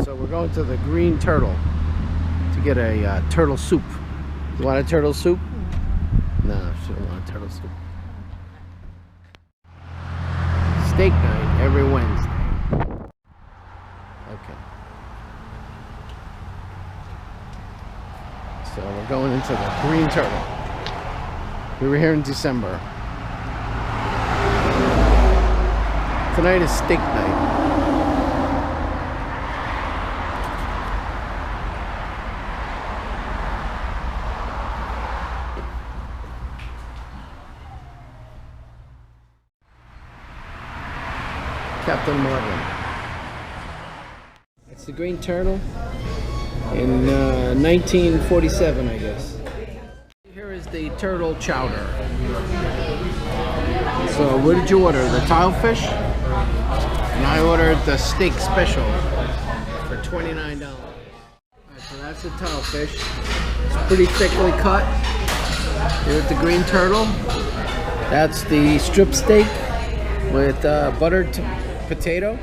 So we're going to the Green Turtle to get a turtle soup. You want a turtle soup? No, she don't want a turtle soup. Steak night every Wednesday. Okay. So we're going into the Green Turtle. We were here in December. Tonight is steak night. Captain Marvin. It's the Green Turtle in 1947, I guess. Here is the turtle chowder. So what did you order? The tile fish? And I ordered the steak special for $29. Alright, so that's the tile fish. It's pretty thickly cut. Here with the Green Turtle. That's the strip steak with buttered potato.